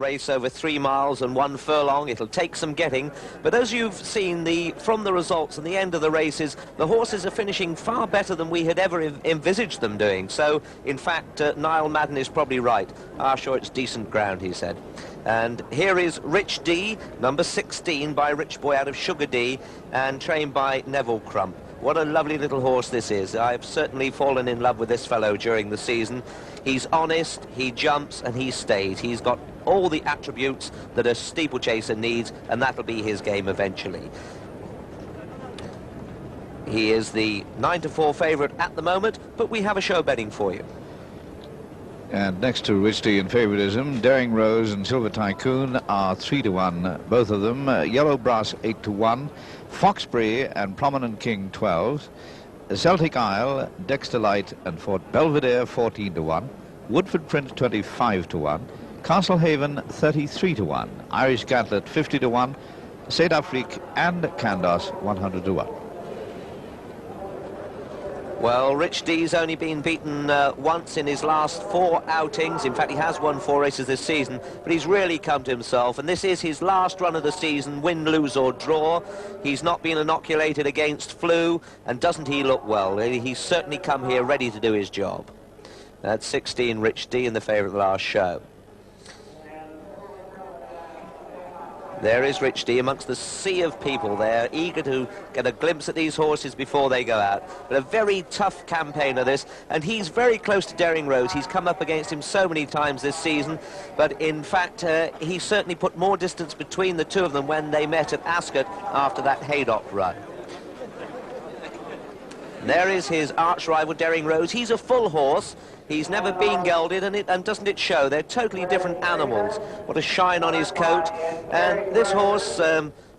Race over 3 miles and 1 furlong. It'll take some getting, but as you've seen from the results and the end of the races, the horses are finishing far better than we had ever envisaged them doing. So in fact, Niall Madden is probably right. Sure, it's decent ground, he said. And here is Rich D, number 16, by Rich Boy out of Sugar D, and trained by Neville Crump. What a lovely little horse this is. I've certainly fallen in love with this fellow during the season. He's honest, he jumps, and he stays. He's got all the attributes that a steeplechaser needs, and that'll be his game eventually. He is the 9-4 favourite at the moment, but we have a show betting for you. And next to Rich D in favouritism, Daring Rose and Silver Tycoon are 3-1, both of them. Yellow Brass 8-1, Foxbury and Prominent King 12, Celtic Isle, Dexter Light and Fort Belvedere 14-1, Woodford Print 25-1, Castlehaven 33-1, Irish Gantlet 50-1, Saint Afrique and Candos 100-1. Well, Rich D's only been beaten once in his last 4 outings. In fact, he has won 4 races this season, but he's really come to himself, and this is his last run of the season, win, lose or draw. He's not been inoculated against flu, and doesn't he look well? He's certainly come here ready to do his job. That's 16, Rich D, in the favourite last show. There is Rich D amongst the sea of people there, eager to get a glimpse at these horses before they go out. But a very tough campaigner this, and he's very close to Daring Rose. He's come up against him so many times this season, but in fact he certainly put more distance between the two of them when they met at Ascot after that Haydock run. There is his arch rival, Daring Rose. He's a full horse. He's never been gelded, and doesn't it show? They're totally different animals. What a shine on his coat. And this horse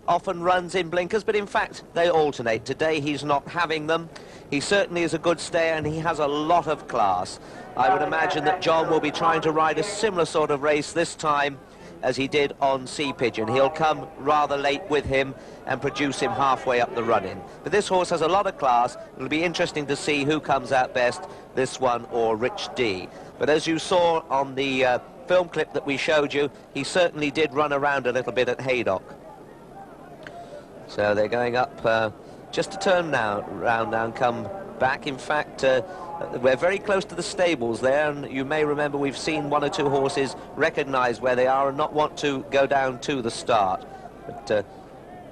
often runs in blinkers, but in fact they alternate. Today he's not having them. He certainly is a good stayer, and he has a lot of class. I would imagine that John will be trying to ride a similar sort of race this time as he did on Sea Pigeon. He'll come rather late with him and produce him halfway up the run-in. But this horse has a lot of class. It'll be interesting to see who comes out best, this one or Rich D. But as you saw on the film clip that we showed you, he certainly did run around a little bit at Haydock. So they're going up just a turn now, round now, and come back. In fact, we're very close to the stables there, and you may remember we've seen 1 or 2 horses recognise where they are and not want to go down to the start. But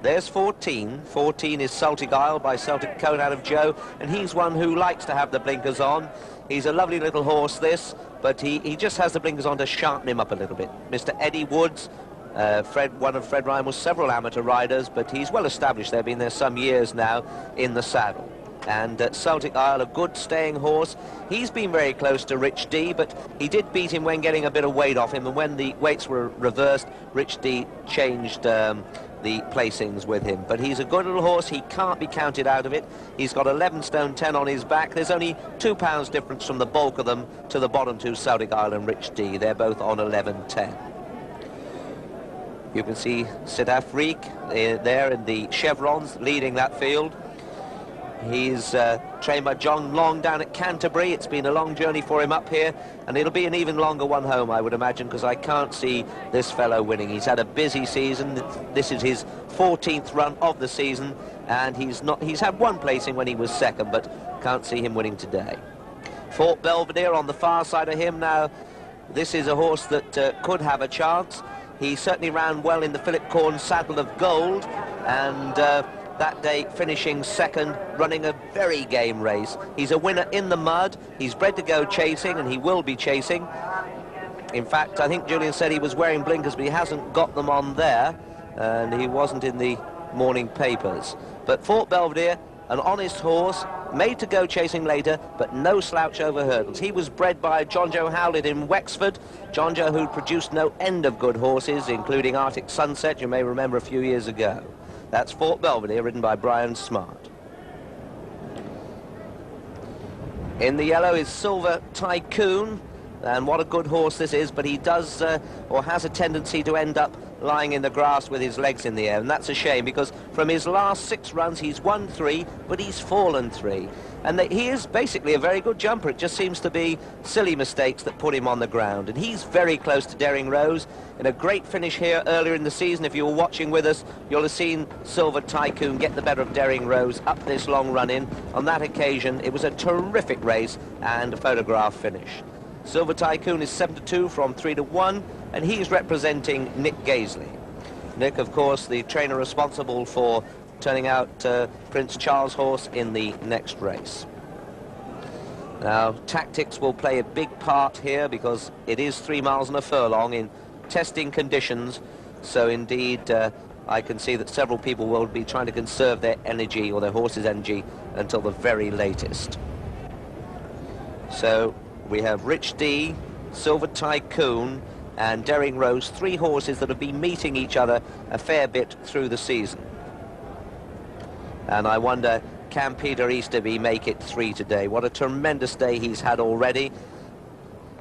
there's 14. 14 is Celtic Isle by Celtic Coat out of Joe, and he's one who likes to have the blinkers on. He's a lovely little horse, this, but he just has the blinkers on to sharpen him up a little bit. Mr. Eddie Woods, one of Fred Ryan was several amateur riders, but he's well established. They've been there some years now in the saddle. And Celtic Isle, a good staying horse. He's been very close to Rich D, but he did beat him when getting a bit of weight off him, and when the weights were reversed, Rich D changed the placings with him. But he's a good little horse. He can't be counted out of it. He's got 11 stone 10 on his back. There's only 2 pounds difference from the bulk of them to the bottom 2, Celtic Isle and Rich D. They're both on 11.10. You can see Saint Afrique there in the chevrons leading that field. He's trained by John Long down at Canterbury. It's been a long journey for him up here, and it'll be an even longer one home, I would imagine, because I can't see this fellow winning. He's had a busy season. This is his 14th run of the season, and he's had 1 placing when he was 2nd, but can't see him winning today. Fort Belvedere on the far side of him now. This is a horse that could have a chance. He certainly ran well in the Philip Corn Saddle of Gold, and that day finishing 2nd, running a very game race. He's a winner in the mud. He's bred to go chasing, and he will be chasing. In fact, I think Julian said he was wearing blinkers, but he hasn't got them on there, and he wasn't in the morning papers. But Fort Belvedere, an honest horse, made to go chasing later, but no slouch over hurdles. He was bred by John Joe Howlett in Wexford. John Joe, who produced no end of good horses, including Arctic Sunset, you may remember a few years ago. That's Fort Belvedere, ridden by Brian Smart. In the yellow is Silver Tycoon, And what a good horse this is, but he does or has a tendency to end up lying in the grass with his legs in the air, and that's a shame, because from his last 6 runs he's won 3, but he's fallen 3, and he is basically a very good jumper. It just seems to be silly mistakes that put him on the ground, and he's very close to Daring Rose in a great finish here earlier in the season. If you were watching with us, you'll have seen Silver Tycoon get the better of Daring Rose up this long run in. On that occasion it was a terrific race and a photograph finish. Silver Tycoon is 7-2 from 3-1, and he's representing Nick Gaisley. Nick, of course, the trainer responsible for turning out Prince Charles' horse in the next race. Now, tactics will play a big part here, because it is 3 miles and a furlong in testing conditions, so indeed I can see that several people will be trying to conserve their energy, or their horse's energy, until the very latest. So we have Rich D, Silver Tycoon and Daring Rose, 3 horses that have been meeting each other a fair bit through the season. And I wonder, can Peter Easterby make it 3 today? What a tremendous day he's had already.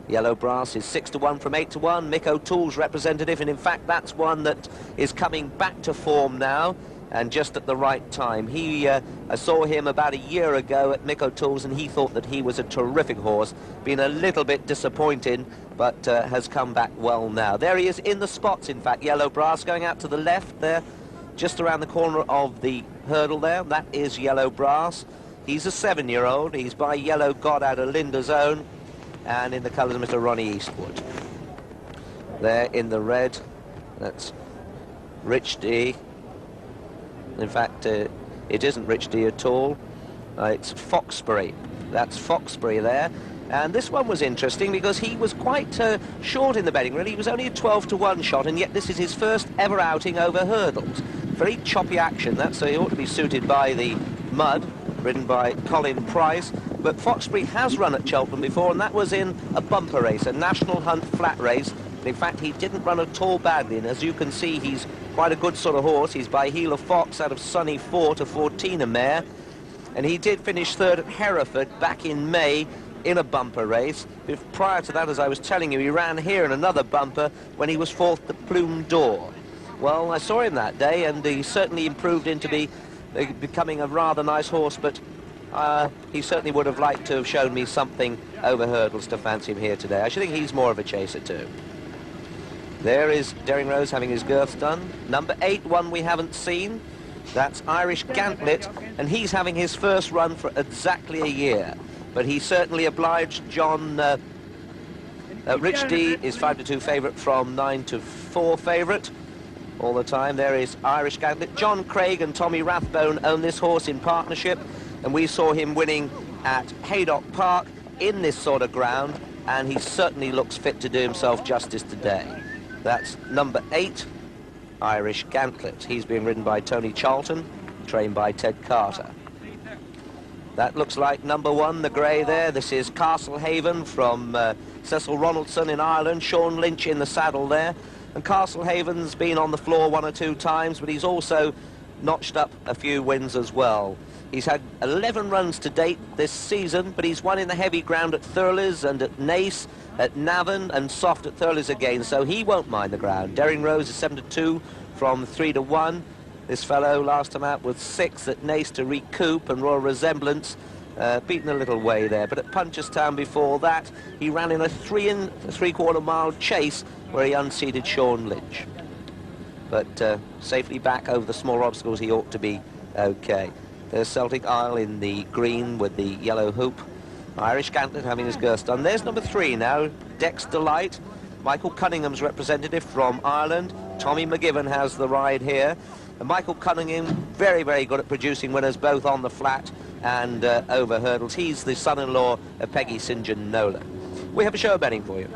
Yellow Brass is 6-1 from 8-1. Mick O'Toole's representative, and in fact that's one that is coming back to form now, and just at the right time. I saw him about a year ago at Mick O'Toole's, and he thought that he was a terrific horse. Been a little bit disappointed, but has come back well now. There he is in the spots, in fact, Yellow Brass, going out to the left there, just around the corner of the hurdle there. That is Yellow Brass. He's a 7-year-old. He's by Yellow God out of Linda's Own, and in the colours of Mr. Ronnie Eastwood. There in the red, that's Rich D. In fact, it isn't Rich D at all. It's Foxbury. That's Foxbury there. And this one was interesting because he was quite short in the betting, really. He was only a 12-1 shot, and yet this is his first ever outing over hurdles. Very choppy action, that, so he ought to be suited by the mud, ridden by Colin Price. But Foxbury has run at Cheltenham before, and that was in a bumper race, a National Hunt flat race. In fact, he didn't run at all badly, and as you can see, he's quite a good sort of horse. He's by Heel of Fox out of Sunny 4 to 14 a mare, and he did finish 3rd at Hereford back in May in a bumper race. Prior to that, as I was telling you, he ran here in another bumper when he was 4th at Plume d'Or. Well, I saw him that day, and he certainly improved into becoming a rather nice horse, but he certainly would have liked to have shown me something over hurdles to fancy him here today. I should think he's more of a chaser too. There is Daring Rose having his girths done. Number 8, one we haven't seen. That's Irish Gantlet, and he's having his first run for exactly a year. But he certainly obliged John. Rich D is 5-2 favourite from 9-4 favourite all the time. There is Irish Gantlet. John Craig and Tommy Rathbone own this horse in partnership, and we saw him winning at Haydock Park in this sort of ground, and he certainly looks fit to do himself justice today. That's number 8, Irish Gantlet. He's being ridden by Tony Charlton, trained by Ted Carter. That looks like number 1, the grey there. This is Castlehaven from Cecil Ronaldson in Ireland. Sean Lynch in the saddle there. And Castlehaven's been on the floor 1 or 2 times, but he's also notched up a few wins as well. He's had 11 runs to date this season, but he's won in the heavy ground at Thurles and at Naas, at Navan, and soft at Thurles again, so he won't mind the ground. Daring Rose is 7-2 from 3-1. This fellow last time out was 6 at Naas to recoup, and Royal Resemblance beaten a little way there. But at Punchestown before that, he ran in a 3 3/4 mile chase where he unseated Sean Lynch. But safely back over the small obstacles, he ought to be okay. There's Celtic Isle in the green with the yellow hoop. Irish Gantlet having his girth done. There's number 3 now, Dexter Light. Michael Cunningham's representative from Ireland. Tommy McGiven has the ride here. And Michael Cunningham, very, very good at producing winners both on the flat and over hurdles. He's the son-in-law of Peggy St. John Nolan. We have a show betting for you.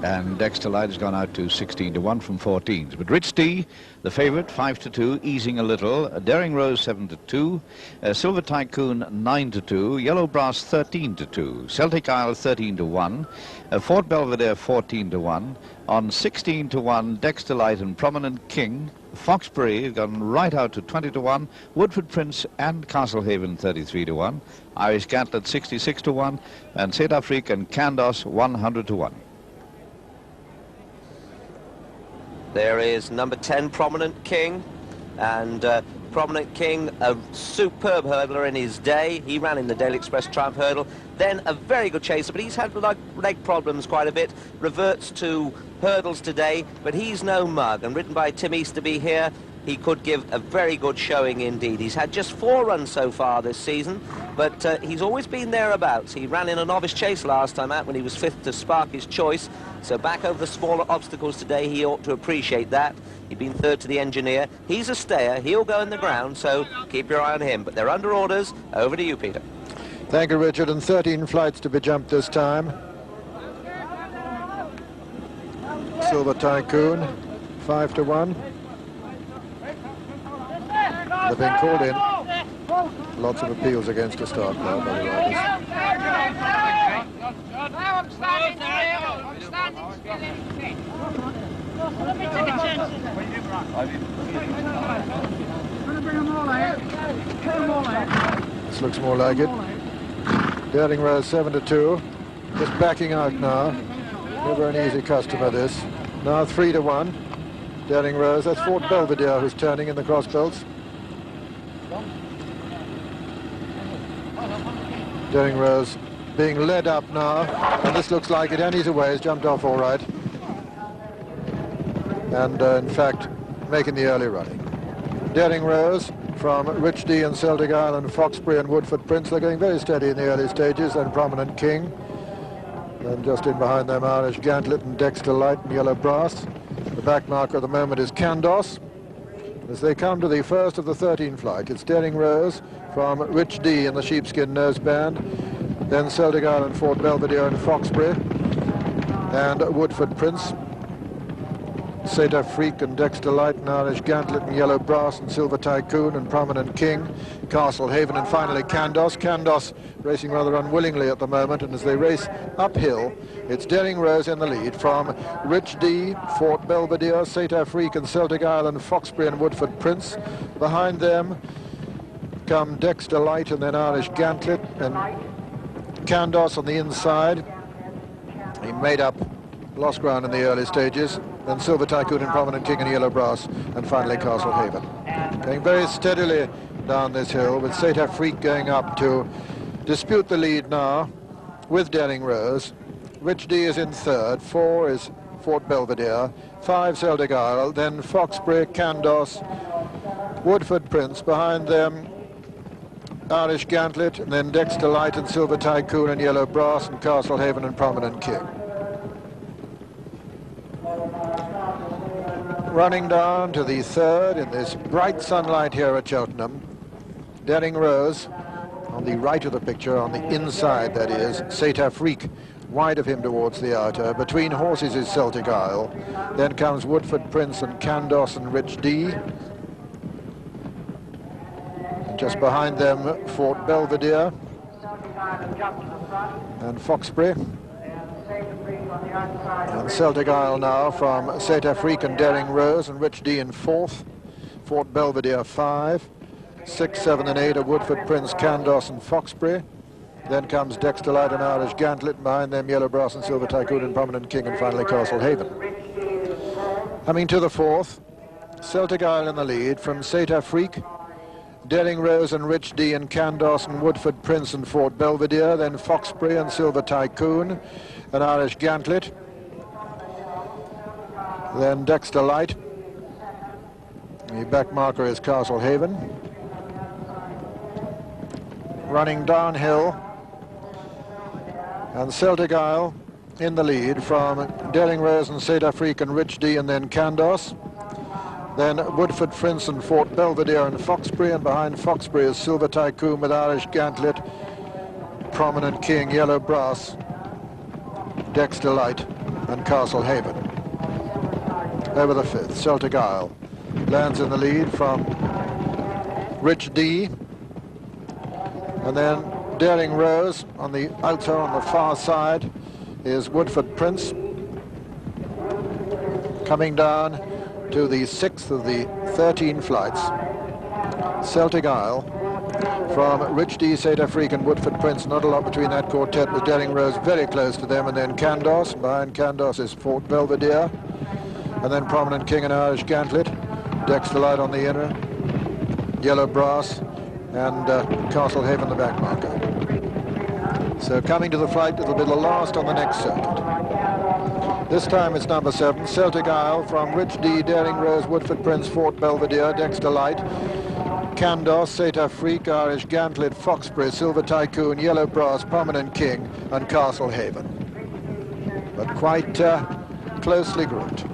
And Dexter Light has gone out to 16-1 from 14s. But Rich D, the favourite, 5-2, easing a little. Daring Rose 7-2. Silver Tycoon 9-2. Yellow Brass 13-2. Celtic Isle 13-1. Fort Belvedere 14-1. On 16-1, Dexter Light and Prominent King Foxbury has gone right out to 20-1. Woodford Prince and Castlehaven 33-1. Irish Gantlet 66-1. And St. Afrique and Candos 100-1. There is number 10, Prominent King, and Prominent King, a superb hurdler in his day. He ran in the Daily Express Triumph Hurdle, then a very good chaser, but he's had leg problems quite a bit, reverts to hurdles today, but he's no mug, and ridden by Tim Easterby here, he could give a very good showing indeed. He's had just 4 runs so far this season, but he's always been thereabouts. He ran in a novice chase last time out when he was 5th to Spark His Choice, so back over the smaller obstacles today, he ought to appreciate that. He'd been 3rd to the Engineer. He's a stayer, he'll go in the ground, so keep your eye on him. But they're under orders. Over to you, Peter. Thank you, Richard, and 13 flights to be jumped this time. Silver Tycoon, 5-1. They've been called in. Lots of appeals against a start now by the riders. I'm standing still. Let me take a chance. This looks more like it. Daring Rose 7-2. Just backing out now. Never an easy customer, this. Now 3-1. Daring Rose. That's Fort Belvedere who's turning in the cross belts. Daring Rose being led up now, and this looks like it, and he's away. He's jumped off all right, and in fact making the early running. Daring Rose from Rich D and Celtic Isle and Foxbury and Woodford Prince. They're going very steady in the early stages, and Prominent King, and just in behind them Irish Gantlet and Dexter Light and Yellow Brass. The back marker at the moment is Candos. As they come to the first of the 13 flight, it's Daring Rose from Rich D in the sheepskin noseband, then Celtic Isle and Fort Belvedere and Foxbury, and Woodford Prince, St. Afrique and Dexter Light and Irish Gantlet and Yellow Brass and Silver Tycoon and Prominent King, Castlehaven, and finally Candos. Candos racing rather unwillingly at the moment, and as they race uphill, it's Daring Rose in the lead from Rich D, Fort Belvedere, St. Afrique and Celtic Isle and Foxbury and Woodford Prince. Behind them come Dexter Light and then Irish Gantlet and Candos on the inside. He made up, lost ground in the early stages. Then Silver Tycoon and Prominent King and Yellow Brass, and finally Castlehaven. Going very steadily down this hill, with St. Afrique going up to dispute the lead now with Daring Rose. Rich D is in 3rd, 4 is Fort Belvedere, 5 Celtic Isle, then Foxbury, Candos, Woodford Prince. Behind them Irish Gantlet, and then Dexter Light and Silver Tycoon and Yellow Brass, and Castlehaven and Prominent King. Running down to the 3rd in this bright sunlight here at Cheltenham, Daring Rose on the right of the picture, on the inside that is, St. Afrique wide of him towards the outer. Between horses is Celtic Isle, then comes Woodford Prince and Candos and Rich D. And just behind them Fort Belvedere and Foxbury. And Celtic Isle now from St. Afrique and Daring Rose, and Rich D in 4th, Fort Belvedere 5, 6, 7 and 8 are Woodford Prince, Candos and Foxbury. Then comes Dexter Light and Irish Gantlet, and behind them Yellow Brass and Silver Tycoon and Prominent King, and finally Castlehaven. Coming to the 4th, Celtic Isle in the lead from St. Afrique, Daring Rose and Rich D and Candos and Woodford Prince and Fort Belvedere, then Foxbury and Silver Tycoon and Irish Gantlet, then Dexter Light. The back marker is Castlehaven. Running downhill, and Celtic Isle in the lead from Daring Rose and St. Afrique and Rich D, and then Candos. Then Woodford Prince and Fort Belvedere and Foxbury, and behind Foxbury is Silver Tycoon with Irish Gantlet, Prominent King, Yellow Brass, Dexter Light and Castlehaven. Over the 5th, Celtic Isle lands in the lead from Rich D, and then Daring Rose on the outer on the far side is Woodford Prince. Coming down to the 6th of the 13 flights. Celtic Isle from Rich D, Saint Afrique and Woodford Prince. Not a lot between that quartet, with Daring Rose very close to them, and then Candos. Behind Candos is Fort Belvedere, and then Prominent King and Irish Gantlet. Dexter Light on the inner, Yellow Brass, and Castlehaven the back marker. So coming to the flight, it'll be the last on the next circuit. This time it's number 7, Celtic Isle from Rich D, Daring Rose, Woodford Prince, Fort Belvedere, Dexter Light, Candos, Saint Afrique, Irish Gantlet, Foxbury, Silver Tycoon, Yellow Brass, Prominent King, and Castlehaven. But quite closely grouped.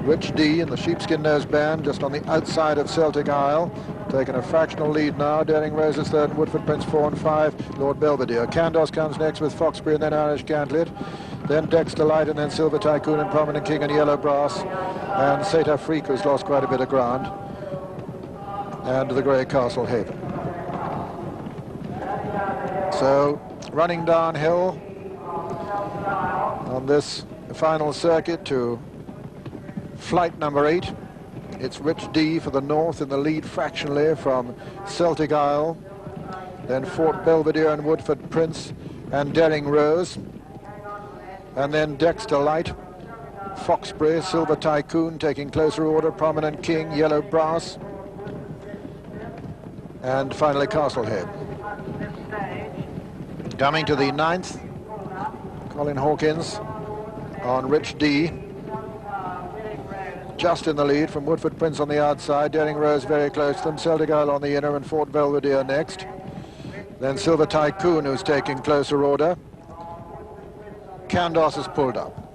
Rich D in the sheepskin nose band, just on the outside of Celtic Isle, taking a fractional lead now. Daring Rose is 3rd, and Woodford Prince 4 and 5, Lord Belvedere. Candos comes next with Foxbury and then Irish Gantlet, then Dexter Light and then Silver Tycoon and Prominent King and Yellow Brass, and Saint Afrique, who's lost quite a bit of ground, and the grey Castlehaven. So running downhill on this final circuit to flight number 8. It's Rich D for the north in the lead fractionally from Celtic Isle, then Fort Belvedere and Woodford Prince and Daring Rose, and then Dexter Light, Foxbury, Silver Tycoon taking closer order, Prominent King, Yellow Brass, and finally Castlehaven. Coming to the 9th, Colin Hawkins on Rich D, just in the lead from Woodford Prince on the outside, Daring Rose very close to them, Celtic Isle on the inner, and Fort Belvedere next. Then Silver Tycoon, who's taking closer order. Candos is pulled up.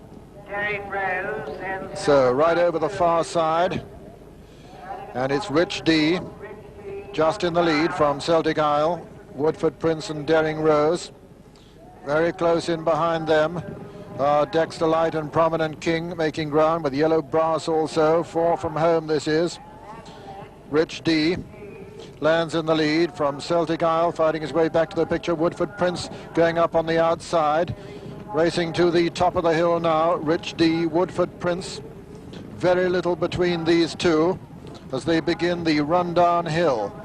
So right over the far side, and it's Rich D just in the lead from Celtic Isle, Woodford Prince and Daring Rose. Very close in behind them. Dexter Light and Prominent King making ground, with Yellow Brass also. 4 from home this is. Rich D lands in the lead from Celtic Isle, fighting his way back to the picture. Woodford Prince going up on the outside. Racing to the top of the hill now, Rich D, Woodford Prince. Very little between these two as they begin the run downhill.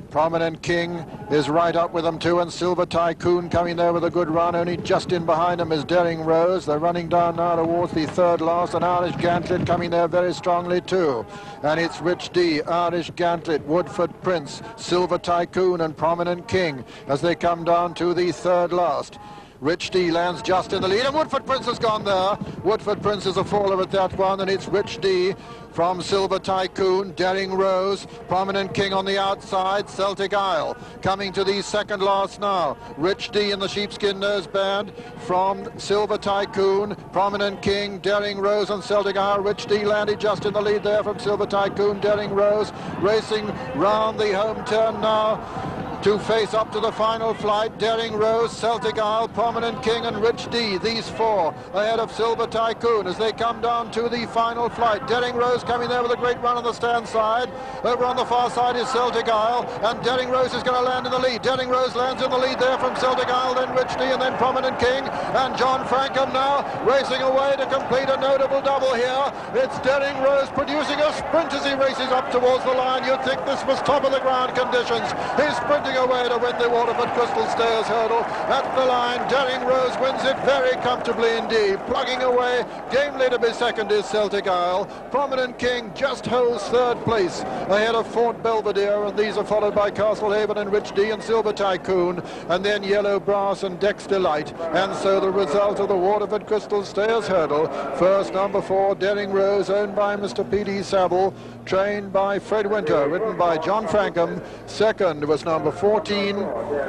Prominent King is right up with them too, and Silver Tycoon coming there with a good run. Only just in behind them is Daring Rose. They're running down now towards the 3rd last, and Irish Gantlet coming there very strongly too. And it's Rich D, Irish Gantlet, Woodford Prince, Silver Tycoon and Prominent King as they come down to the 3rd last. Rich D lands just in the lead, and Woodford Prince has gone there. Woodford Prince is a faller at that one, and it's Rich D from Silver Tycoon, Daring Rose, Prominent King on the outside, Celtic Isle. Coming to the 2nd last now, Rich D in the sheepskin nose band from Silver Tycoon, Prominent King, Daring Rose and Celtic Isle. Rich D landed just in the lead there from Silver Tycoon, Daring Rose, racing round the home turn now to face up to the final flight. Daring Rose, Celtic Isle, Prominent King and Rich D, these 4 ahead of Silver Tycoon as they come down to the final flight. Daring Rose coming there with a great run on the stand side. Over on the far side is Celtic Isle, and Daring Rose is going to land in the lead. Daring Rose lands in the lead there from Celtic Isle, then Rich D and then Prominent King, and John Frankham now racing away to complete a notable double here. It's Daring Rose producing a sprint as he races up towards the line. You'd think this was top of the ground conditions. He's sprinting away to win the Waterford Crystal Stairs hurdle. At the line, Daring Rose wins it very comfortably indeed. Plugging away, gamely to be 2nd is Celtic Isle. Prominent King just holds 3rd place ahead of Fort Belvedere, and these are followed by Castlehaven and Rich D and Silver Tycoon, and then Yellow Brass and Dexter Light. And so the result of the Waterford Crystal Stairs hurdle: first, number 4, Daring Rose, owned by Mr. P.D. Saville, trained by Fred Winter, ridden by John Frankham. 2nd was number 14,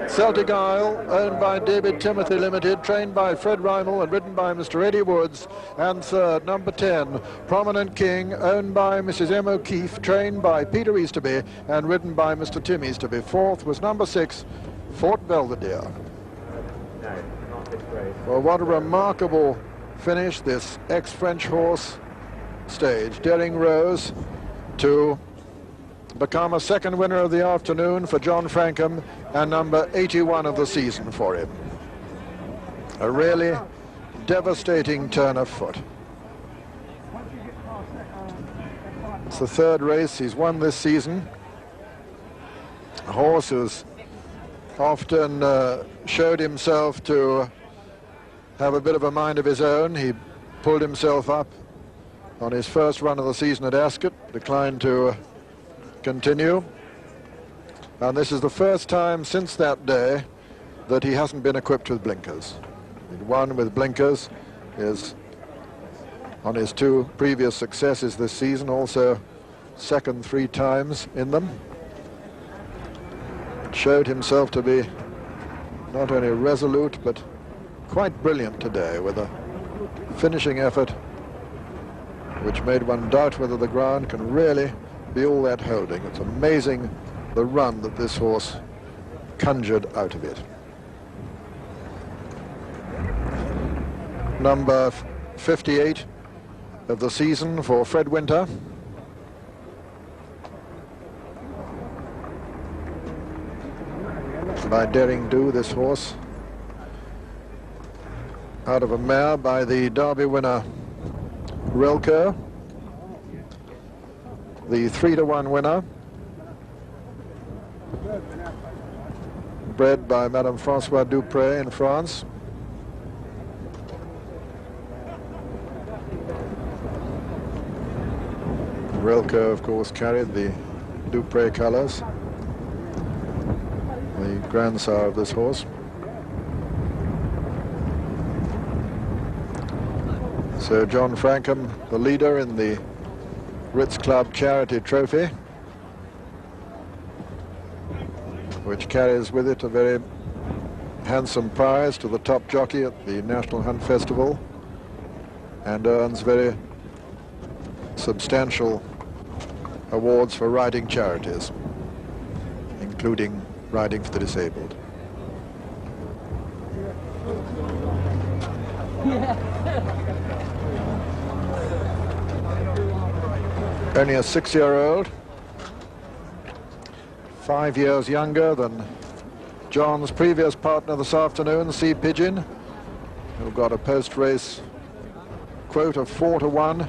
Celtic Isle, owned by David Timothy Limited, trained by Fred Rymel and ridden by Mr. Eddie Woods. And 3rd, number 10, Prominent King, owned by Mrs. M. O'Keefe, trained by Peter Easterby and ridden by Mr. Tim Easterby. 4th was number 6, Fort Belvedere. Well, what a remarkable finish, this ex-French horse stage. Daring Rose to become a 2nd winner of the afternoon for John Frankham, and number 81 of the season for him. A really devastating turn of foot. It's the third race he's won this season. A horse who's often showed himself to have a bit of a mind of his own. He pulled himself up on his first run of the season at Ascot, declined to continue. And this is the first time since that day that he hasn't been equipped with blinkers. He'd won with blinkers on his two previous successes this season, also second 3 times in them. Showed himself to be not only resolute but quite brilliant today, with a finishing effort which made one doubt whether the ground can really be all that holding. It's amazing the run that this horse conjured out of it. Number 58 of the season for Fred Winter. By Daring Do, this horse, out of a mare by the Derby winner Rilke, the 3-to-1 winner, bred by Madame Francois Dupré in France. Rilke, of course, carried the Dupré colours, the grandsire of this horse. So John Frankham, the leader in the Ritz Club Charity Trophy, which carries with it a very handsome prize to the top jockey at the National Hunt Festival, and earns very substantial awards for riding charities, including riding for the disabled. Only a 6-year-old, 5 years younger than John's previous partner this afternoon, Sea Pigeon, who got a post-race quote of 4-to-1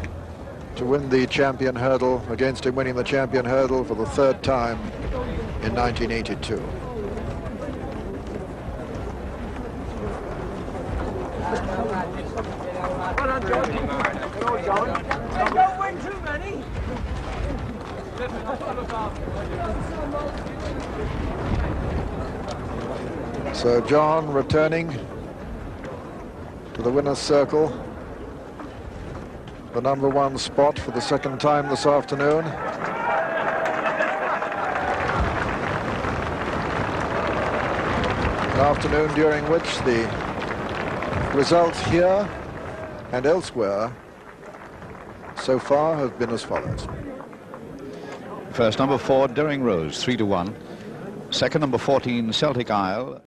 to win the champion hurdle, against him winning the champion hurdle for the 3rd time in 1982. Don't win too many. So John returning to the winner's circle, the number 1 spot for the 2nd time this afternoon. An afternoon during which the results here and elsewhere so far have been as follows. First, number 4, Daring Rose, 3-to-1. Second, number 14, Celtic Isle.